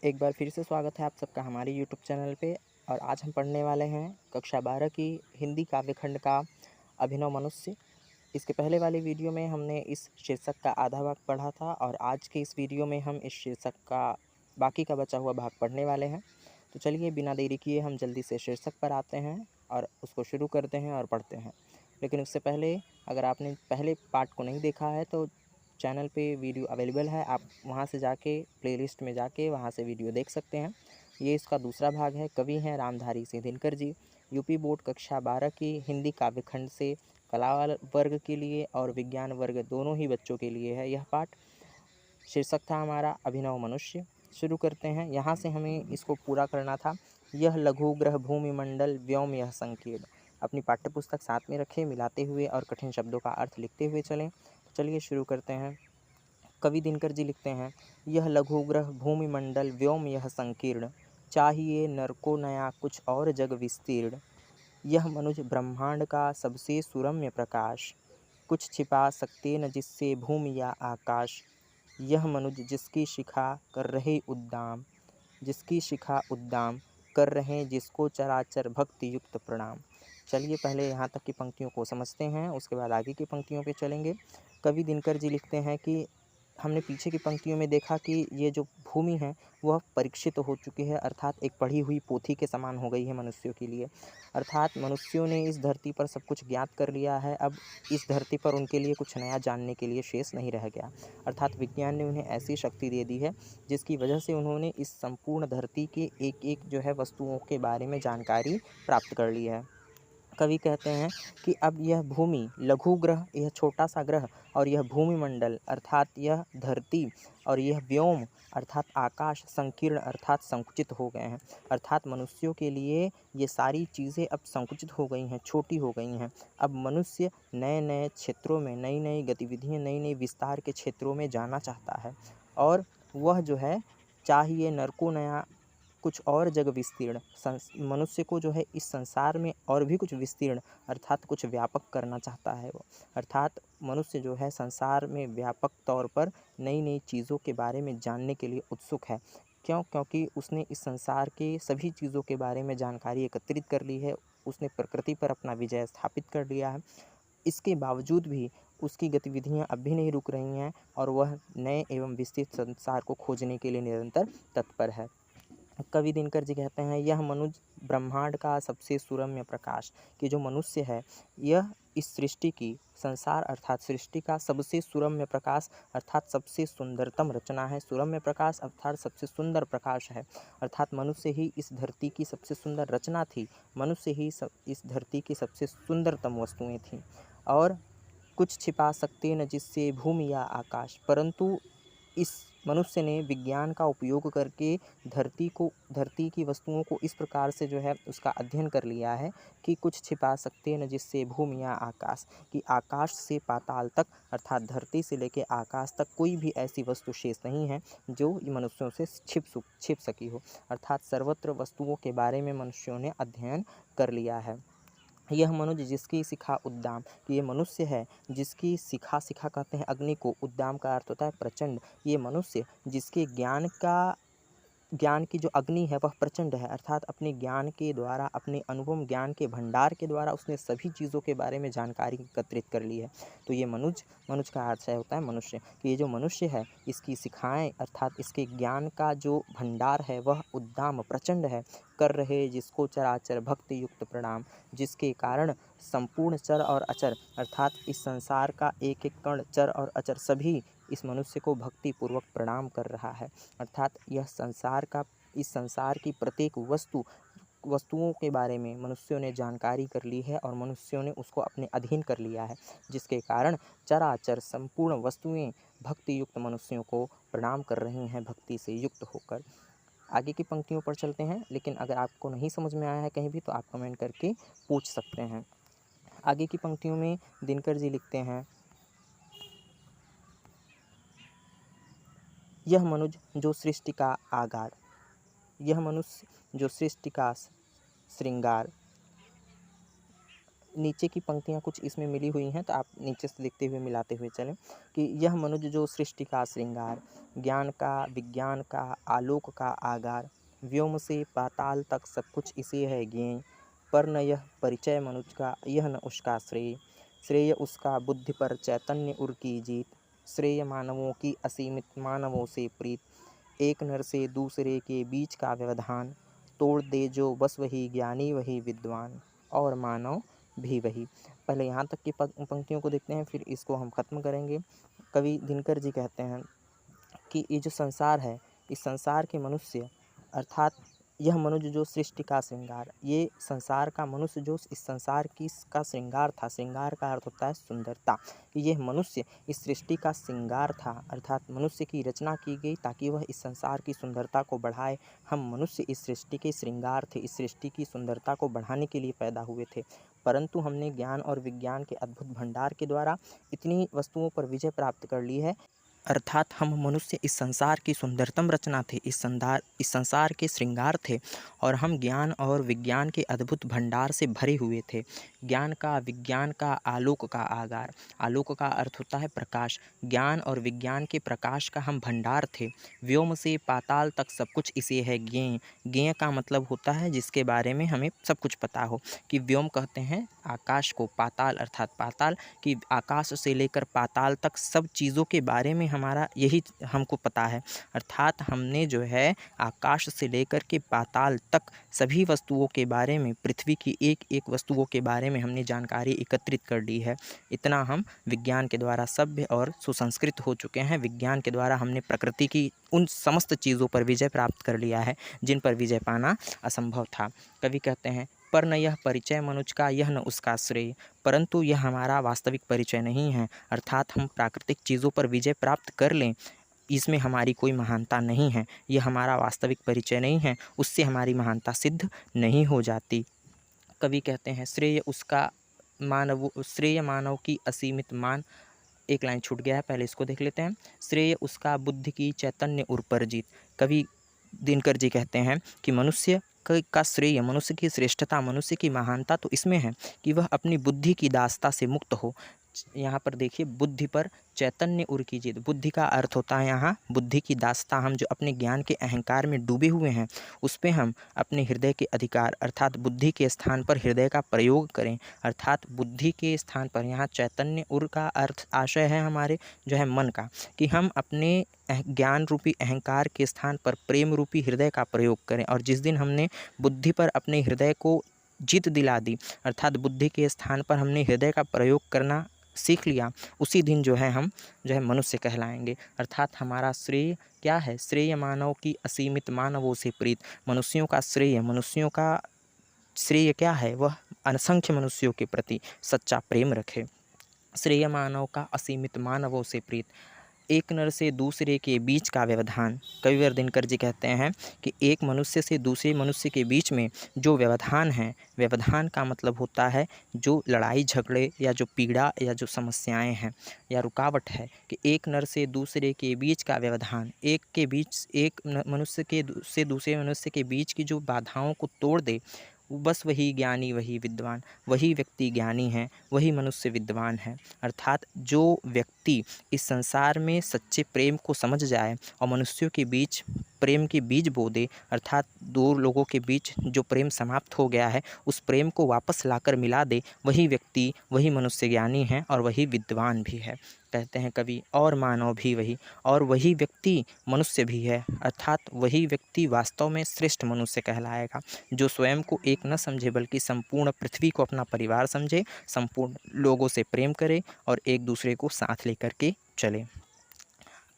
एक बार फिर से स्वागत है आप सबका हमारे यूट्यूब चैनल पे। और आज हम पढ़ने वाले हैं कक्षा 12 की हिंदी काव्य खंड का अभिनव मनुष्य। इसके पहले वाले वीडियो में हमने इस शीर्षक का आधा भाग पढ़ा था और आज के इस वीडियो में हम इस शीर्षक का बाकी का बचा हुआ भाग पढ़ने वाले हैं। तो चलिए बिना देरी किए हम जल्दी से शीर्षक पर आते हैं और उसको शुरू करते हैं और पढ़ते हैं। लेकिन उससे पहले अगर आपने पहले पार्ट को नहीं देखा है तो चैनल पे वीडियो अवेलेबल है, आप वहाँ से जाके प्लेलिस्ट में जाके वहाँ से वीडियो देख सकते हैं। ये इसका दूसरा भाग है। कवि हैं रामधारी सिंह दिनकर जी। यूपी बोर्ड कक्षा 12 की हिंदी काव्य खंड से कला वर्ग के लिए और विज्ञान वर्ग दोनों ही बच्चों के लिए है यह पाठ। शीर्षक था हमारा अभिनव मनुष्य। शुरू करते हैं। यहाँ से हमें इसको पूरा करना था। यह लघु ग्रह भूमि मंडल व्योम यह संकीर्ण। अपनी पाठ्यपुस्तक साथ में रखें, मिलाते हुए और कठिन शब्दों का अर्थ लिखते हुए चलें। तो चलिए शुरू करते हैं। कवि दिनकर जी लिखते हैं, यह लघु ग्रह भूमि मंडल व्योम यह संकीर्ण, चाहिए नर को नया कुछ और जग विस्तीर्ण। यह मनुज ब्रह्मांड का सबसे सुरम्य प्रकाश, कुछ छिपा सकते न जिससे भूमि या आकाश। यह मनुज जिसकी शिखा कर रहे उद्दाम, जिसकी शिखा उद्दाम कर रहे जिसको चराचर भक्ति युक्त प्रणाम। चलिए पहले यहाँ तक की पंक्तियों को समझते हैं, उसके बाद आगे की पंक्तियों पे चलेंगे। कवि दिनकर जी लिखते हैं कि हमने पीछे की पंक्तियों में देखा कि ये जो भूमि है वह परीक्षित हो चुकी है, अर्थात एक पढ़ी हुई पोथी के समान हो गई है मनुष्यों के लिए। अर्थात मनुष्यों ने इस धरती पर सब कुछ ज्ञात कर लिया है। अब इस धरती पर उनके लिए कुछ नया जानने के लिए शेष नहीं रह गया। अर्थात विज्ञान ने उन्हें ऐसी शक्ति दे दी है जिसकी वजह से उन्होंने इस संपूर्ण धरती के एक एक जो है वस्तुओं के बारे में जानकारी प्राप्त कर ली है। कवि कहते हैं कि अब यह भूमि लघु ग्रह, यह छोटा सा ग्रह, और यह भूमि मंडल अर्थात यह धरती, और यह व्योम अर्थात आकाश, संकीर्ण अर्थात संकुचित हो गए हैं। अर्थात मनुष्यों के लिए ये सारी चीज़ें अब संकुचित हो गई हैं, छोटी हो गई हैं। अब मनुष्य नए नए क्षेत्रों में, नई नई गतिविधियाँ, नई नई विस्तार के क्षेत्रों में जाना चाहता है। और वह जो है चाहिए नर को नया कुछ और जग विस्तीर्ण, मनुष्य को जो है इस संसार में और भी कुछ विस्तीर्ण अर्थात कुछ व्यापक करना चाहता है वो। अर्थात मनुष्य जो है संसार में व्यापक तौर पर नई नई चीज़ों के बारे में जानने के लिए उत्सुक है। क्यों? क्योंकि उसने इस संसार के सभी चीज़ों के बारे में जानकारी एकत्रित कर ली है। उसने प्रकृति पर अपना विजय स्थापित कर लिया है। इसके बावजूद भी उसकी गतिविधियां अब भी नहीं रुक रही हैं और वह नए एवं विस्तृत संसार को खोजने के लिए निरंतर तत्पर है। कवि दिनकर जी कहते हैं, यह मनुज ब्रह्मांड का सबसे सुरम्य प्रकाश, कि जो मनुष्य है यह इस सृष्टि की, संसार अर्थात सृष्टि का सबसे सुरम्य प्रकाश अर्थात सबसे सुंदरतम रचना है। सुरम्य प्रकाश अर्थात सबसे सुंदर प्रकाश है। अर्थात मनुष्य ही इस धरती की सबसे सुंदर रचना थी। मनुष्य ही इस धरती की सबसे सुंदरतम वस्तुएं थीं। और कुछ छिपा सकते न जिससे भूमि या आकाश, परंतु इस मनुष्य ने विज्ञान का उपयोग करके धरती की वस्तुओं को इस प्रकार से जो है उसका अध्ययन कर लिया है कि कुछ छिपा सकते न जिससे भूमि या आकाश, कि आकाश से पाताल तक अर्थात धरती से लेकर आकाश तक कोई भी ऐसी वस्तु शेष नहीं है जो मनुष्यों से छिप सकी हो। अर्थात सर्वत्र वस्तुओं के बारे में मनुष्यों ने अध्ययन कर लिया है। यह मनुज जिसकी शिखा उद्दाम, कि ये मनुष्य है जिसकी शिखा, शिखा कहते हैं अग्नि को, उद्दाम का अर्थ होता है प्रचंड। ये मनुष्य जिसके ज्ञान की जो अग्नि है वह प्रचंड है। अर्थात अपने ज्ञान के द्वारा, अपने अनुपम ज्ञान के भंडार के द्वारा उसने सभी चीज़ों के बारे में जानकारी एकत्रित कर ली है। तो ये मनुज का अर्थ है होता है मनुष्य, कि ये जो मनुष्य है इसकी शिखाएँ अर्थात इसके ज्ञान का जो भंडार है वह उद्दाम प्रचंड है। कर रहे जिसको चराचर भक्ति युक्त प्रणाम, जिसके कारण संपूर्ण चर और अचर अर्थात इस संसार का एक एक कण, चर और अचर सभी इस मनुष्य को भक्ति पूर्वक प्रणाम कर रहा है। अर्थात इस संसार की प्रत्येक वस्तुओं के बारे में मनुष्यों ने जानकारी कर ली है और मनुष्यों ने उसको अपने अधीन कर लिया है, जिसके कारण चराचर संपूर्ण वस्तुएं भक्ति युक्त मनुष्यों को प्रणाम कर रही हैं, भक्ति से युक्त होकर। आगे की पंक्तियों पर चलते हैं, लेकिन अगर आपको नहीं समझ में आया है कहीं भी तो आप कमेंट करके पूछ सकते हैं। आगे की पंक्तियों में दिनकर जी लिखते हैं, यह मनुज जो सृष्टि का आगार, यह मनुष्य जो सृष्टि का श्रृंगार, नीचे की पंक्तियाँ कुछ इसमें मिली हुई हैं, तो आप नीचे से लिखते हुए मिलाते हुए चलें कि यह मनुज जो सृष्टि का श्रृंगार, ज्ञान का विज्ञान का आलोक का आगार, व्योम से पाताल तक सब कुछ इसे है ज्ञेय, पर न यह परिचय मनुज का, यह न उसका श्रेय, श्रेय उसका बुद्धि पर चैतन्य उर की जीत, श्रेय मानवों की असीमित मानवों से प्रीत, एक नर से दूसरे के बीच का व्यवधान, तोड़ दे जो बस वही ज्ञानी वही विद्वान, और मानव भी वही। पहले यहाँ तक की पंक्तियों को देखते हैं, फिर इसको हम ख़त्म करेंगे। कवि दिनकर जी कहते हैं कि ये जो संसार है, इस संसार के मनुष्य अर्थात यह मनुष्य जो सृष्टि का श्रृंगार, ये संसार का मनुष्य जो इस संसार की का श्रृंगार था। श्रृंगार का अर्थ होता है सुंदरता, कि यह मनुष्य इस सृष्टि का श्रृंगार था, अर्थात मनुष्य की रचना की गई ताकि वह इस संसार की सुंदरता को बढ़ाए। हम मनुष्य इस सृष्टि के श्रृंगार थे, इस सृष्टि की सुंदरता को बढ़ाने के लिए पैदा हुए थे, परंतु हमने ज्ञान और विज्ञान के अद्भुत भंडार के द्वारा इतनी वस्तुओं पर विजय प्राप्त कर ली है, अर्थात हम मनुष्य इस संसार की सुंदरतम रचना थे, इस संसार के श्रृंगार थे, और हम ज्ञान और विज्ञान के अद्भुत भंडार से भरे हुए थे। ज्ञान का विज्ञान का आलोक का आगार, आलोक का अर्थ होता है प्रकाश, ज्ञान और विज्ञान के प्रकाश का हम भंडार थे। व्योम से पाताल तक सब कुछ इसे है ज्ञेय, ज्ञेय का मतलब होता है जिसके बारे में हमें सब कुछ पता हो, कि व्योम कहते हैं आकाश को, पाताल अर्थात पाताल, कि आकाश से लेकर पाताल तक सब चीज़ों के बारे में हमारा यही हमको पता है, अर्थात हमने जो है आकाश से लेकर के पाताल तक सभी वस्तुओं के बारे में, पृथ्वी की एक एक वस्तुओं के बारे में हमने जानकारी एकत्रित कर ली है। इतना हम विज्ञान के द्वारा सभ्य और सुसंस्कृत हो चुके हैं। विज्ञान के द्वारा हमने प्रकृति की उन समस्त चीज़ों पर विजय प्राप्त कर लिया है जिन पर विजय पाना असंभव था। कवि कहते हैं, पर न यह परिचय मनुज का, यह न उसका श्रेय, परंतु यह हमारा वास्तविक परिचय नहीं है, अर्थात हम प्राकृतिक चीज़ों पर विजय प्राप्त कर लें, इसमें हमारी कोई महानता नहीं है, यह हमारा वास्तविक परिचय नहीं है, उससे हमारी महानता सिद्ध नहीं हो जाती। कवि कहते हैं, श्रेय मानव की असीमित मान, एक लाइन छूट गया है, पहले इसको देख लेते हैं। श्रेय उसका बुद्धि की चैतन्य उर पर जीत। कवि दिनकर जी कहते हैं कि मनुष्य का श्रेय, मनुष्य की श्रेष्ठता, मनुष्य की महानता तो इसमें है कि वह अपनी बुद्धि की दासता से मुक्त हो। यहाँ पर देखिए, बुद्धि पर चैतन्य उर की जीत, बुद्धि का अर्थ होता है यहाँ बुद्धि की दासता। हम जो अपने ज्ञान के अहंकार में डूबे हुए हैं, उस पे हम अपने हृदय के अधिकार अर्थात बुद्धि के स्थान पर हृदय का प्रयोग करें, अर्थात बुद्धि के स्थान पर यहाँ चैतन्य उर का अर्थ आशय है हमारे जो है मन का, कि हम अपने ज्ञान रूपी अहंकार के स्थान पर प्रेम रूपी हृदय का प्रयोग करें। और जिस दिन हमने बुद्धि पर अपने हृदय को जीत दिला दी, अर्थात बुद्धि के स्थान पर हमने हृदय का प्रयोग करना सीख लिया, उसी दिन जो है हम जो है मनुष्य कहलाएंगे। अर्थात हमारा श्रेय क्या है? श्रेय मानव की असीमित मानवों से प्रीत। मनुष्यों का श्रेय, मनुष्यों का श्रेय क्या है? वह असंख्य मनुष्यों के प्रति सच्चा प्रेम रखे। श्रेय मानव का असीमित मानवों से प्रीत, एक नर से दूसरे के बीच का व्यवधान। कविवर दिनकर जी कहते हैं कि एक मनुष्य से दूसरे मनुष्य के बीच में जो व्यवधान है, व्यवधान का मतलब होता है जो लड़ाई झगड़े या जो पीड़ा या जो समस्याएं हैं या रुकावट है, कि एक नर से दूसरे के बीच का व्यवधान, एक मनुष्य के से दूसरे मनुष्य के बीच की जो बाधाओं को तोड़ दे, बस वही ज्ञानी वही विद्वान। वही व्यक्ति ज्ञानी है, वही मनुष्य विद्वान है। अर्थात जो व्यक्ति इस संसार में सच्चे प्रेम को समझ जाए और मनुष्यों के बीच प्रेम के बीज बो दे, अर्थात दो लोगों के बीच जो प्रेम समाप्त हो गया है उस प्रेम को वापस लाकर मिला दे, वही व्यक्ति वही मनुष्य ज्ञानी है और वही विद्वान भी है। कहते हैं कवि, और मानव भी वही, और वही व्यक्ति मनुष्य भी है, अर्थात वही व्यक्ति वास्तव में श्रेष्ठ मनुष्य कहलाएगा, जो स्वयं को एक न समझे बल्कि संपूर्ण पृथ्वी को अपना परिवार समझे, संपूर्ण लोगों से प्रेम करे और एक दूसरे को साथ लेकर के चले।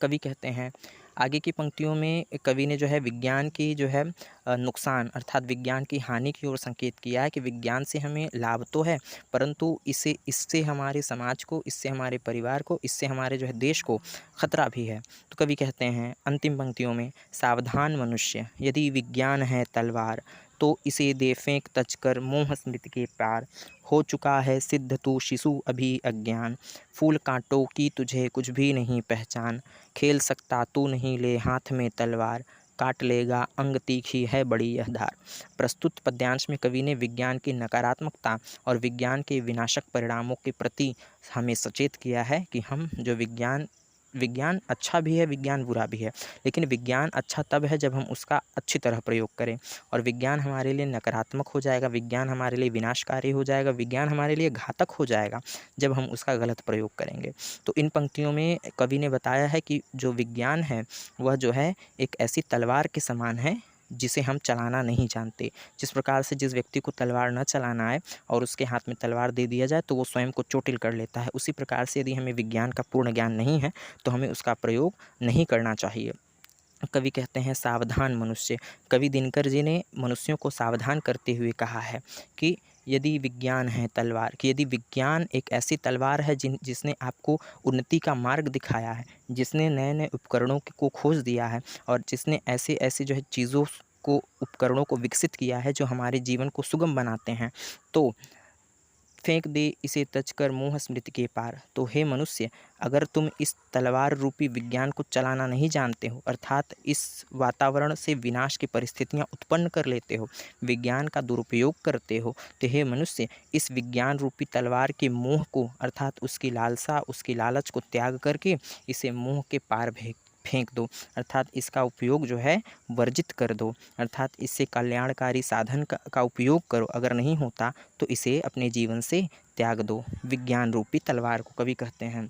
कवि कहते हैं, आगे की पंक्तियों में कवि ने जो है विज्ञान की जो है नुकसान अर्थात विज्ञान की हानि की ओर संकेत किया है, कि विज्ञान से हमें लाभ तो है, परंतु इससे हमारे समाज को, इससे हमारे परिवार को, इससे हमारे जो है देश को खतरा भी है। तो कवि कहते हैं अंतिम पंक्तियों में, सावधान मनुष्य, यदि विज्ञान है तलवार, तो इसे दे फेंक तजकर मोह स्मृति के पार, हो चुका है सिद्ध तू शिशु अभी अज्ञान, फूल कांटों की तुझे कुछ भी नहीं पहचान, खेल सकता तू नहीं ले हाथ में तलवार, काट लेगा अंग तीखी है बड़ी यह धार। प्रस्तुत पद्यांश में कवि ने विज्ञान की नकारात्मकता और विज्ञान के विनाशक परिणामों के प्रति हमें सचेत किया है कि हम जो विज्ञान विज्ञान अच्छा भी है, विज्ञान बुरा भी है, लेकिन विज्ञान अच्छा तब है जब हम उसका अच्छी तरह प्रयोग करें, और विज्ञान हमारे लिए नकारात्मक हो जाएगा, विज्ञान हमारे लिए विनाशकारी हो जाएगा, विज्ञान हमारे लिए घातक हो जाएगा जब हम उसका गलत प्रयोग करेंगे। तो इन पंक्तियों में कवि ने बताया है कि जो विज्ञान है वह जो है एक ऐसी तलवार के समान है जिसे हम चलाना नहीं जानते। जिस प्रकार से जिस व्यक्ति को तलवार न चलाना आए और उसके हाथ में तलवार दे दिया जाए तो वो स्वयं को चोटिल कर लेता है, उसी प्रकार से यदि हमें विज्ञान का पूर्ण ज्ञान नहीं है तो हमें उसका प्रयोग नहीं करना चाहिए। कवि कहते हैं सावधान मनुष्य। कवि दिनकर जी ने मनुष्यों को सावधान करते हुए कहा है कि यदि विज्ञान है तलवार, कि यदि विज्ञान एक ऐसी तलवार है जिसने आपको उन्नति का मार्ग दिखाया है, जिसने नए नए उपकरणों को खोज दिया है, और जिसने ऐसे ऐसे जो है चीज़ों को उपकरणों को विकसित किया है जो हमारे जीवन को सुगम बनाते हैं, तो फेंक दे इसे तजकर मोह स्मृति के पार। तो हे मनुष्य, अगर तुम इस तलवार रूपी विज्ञान को चलाना नहीं जानते हो, अर्थात इस वातावरण से विनाश की परिस्थितियां उत्पन्न कर लेते हो, विज्ञान का दुरुपयोग करते हो, तो हे मनुष्य, इस विज्ञान रूपी तलवार के मोह को, अर्थात उसकी लालसा, उसकी लालच को त्याग करके इसे मोह के पार फेंक दो, अर्थात इसका उपयोग जो है वर्जित कर दो, अर्थात इससे कल्याणकारी साधन का उपयोग करो। अगर नहीं होता तो इसे अपने जीवन से त्याग दो। विज्ञान रूपी तलवार को कवि कहते हैं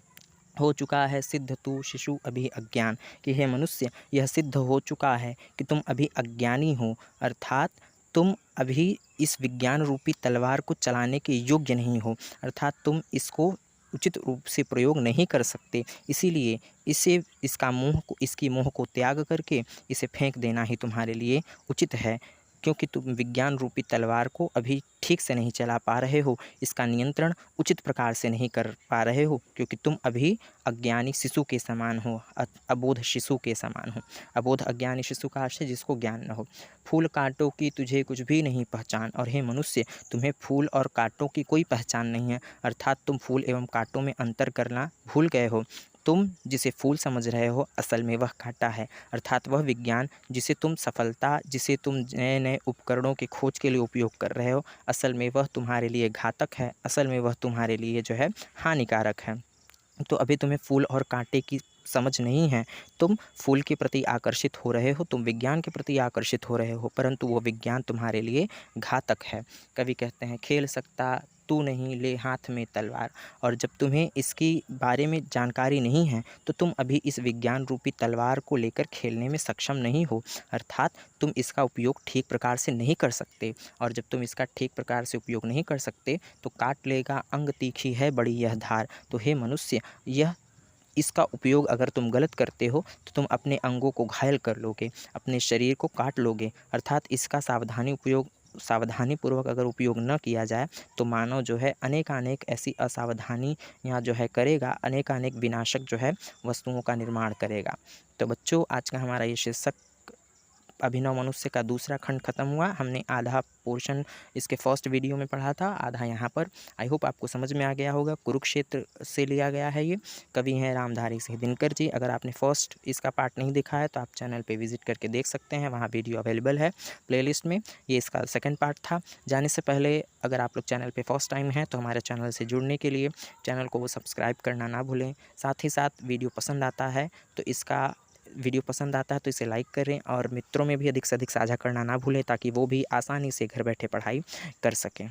हो चुका है सिद्ध तू शिशु अभी अज्ञान, कि हे मनुष्य, यह सिद्ध हो चुका है कि तुम अभी अज्ञानी हो, अर्थात तुम अभी इस विज्ञान रूपी तलवार को चलाने के योग्य नहीं हो, अर्थात तुम इसको उचित रूप से प्रयोग नहीं कर सकते। इसीलिए इसकी मोह को त्याग करके इसे फेंक देना ही तुम्हारे लिए उचित है, क्योंकि तुम विज्ञान रूपी तलवार को अभी ठीक से नहीं चला पा रहे हो, इसका नियंत्रण उचित प्रकार से नहीं कर पा रहे हो, क्योंकि तुम अभी अज्ञानी शिशु के समान हो, अबोध शिशु के समान हो। अबोध अज्ञानी शिशु का अर्थ है जिसको ज्ञान न हो। फूल कांटों की तुझे कुछ भी नहीं पहचान, और हे मनुष्य, तुम्हें फूल और कांटों की कोई पहचान नहीं है, अर्थात तुम फूल एवं कांटों में अंतर करना भूल गए हो। तुम जिसे फूल समझ रहे हो असल में वह कांटा है, अर्थात वह विज्ञान जिसे तुम नए नए उपकरणों की खोज के लिए उपयोग कर रहे हो, असल में वह तुम्हारे लिए घातक है, असल में वह तुम्हारे लिए जो है हानिकारक है। तो अभी तुम्हें फूल और कांटे की समझ नहीं है, तुम फूल के प्रति आकर्षित हो रहे हो, तुम विज्ञान के प्रति आकर्षित हो रहे हो, परंतु वो विज्ञान तुम्हारे लिए घातक है। कवि कहते हैं खेल सकता तू नहीं ले हाथ में तलवार, और जब तुम्हें इसकी बारे में जानकारी नहीं है तो तुम अभी इस विज्ञान रूपी तलवार को लेकर खेलने में सक्षम नहीं हो, अर्थात तुम इसका उपयोग ठीक प्रकार से नहीं कर सकते, और जब तुम इसका ठीक प्रकार से उपयोग नहीं कर सकते तो काट लेगा अंग तीखी है बड़ी यह धार। तो हे मनुष्य, इसका उपयोग अगर तुम गलत करते हो तो तुम अपने अंगों को घायल कर लोगे, अपने शरीर को काट लोगे, अर्थात इसका सावधानीपूर्वक अगर उपयोग न किया जाए तो मानव जो है अनेकानेक ऐसी असावधानियाँ जो है करेगा, अनेकानेक विनाशक जो है वस्तुओं का निर्माण करेगा। तो बच्चों, आज का हमारा ये शीर्षक अभिनव मनुष्य का दूसरा खंड खत्म हुआ। हमने आधा पोर्शन इसके फर्स्ट वीडियो में पढ़ा था, आधा यहाँ पर। आई होप आपको समझ में आ गया होगा। कुरुक्षेत्र से लिया गया है ये। कवि हैं रामधारी सिंह दिनकर जी। अगर आपने फर्स्ट इसका पार्ट नहीं देखा है तो आप चैनल पे विजिट करके देख सकते हैं, वहाँ वीडियो अवेलेबल है प्लेलिस्ट में। ये इसका सेकंड पार्ट था। जाने से पहले अगर आप लोग चैनल पर फर्स्ट टाइम हैं तो हमारे चैनल से जुड़ने के लिए चैनल को सब्सक्राइब करना ना भूलें। साथ ही साथ वीडियो पसंद आता है तो इसे लाइक करें, और मित्रों में भी अधिक से अधिक साझा करना ना भूलें ताकि वो भी आसानी से घर बैठे पढ़ाई कर सकें।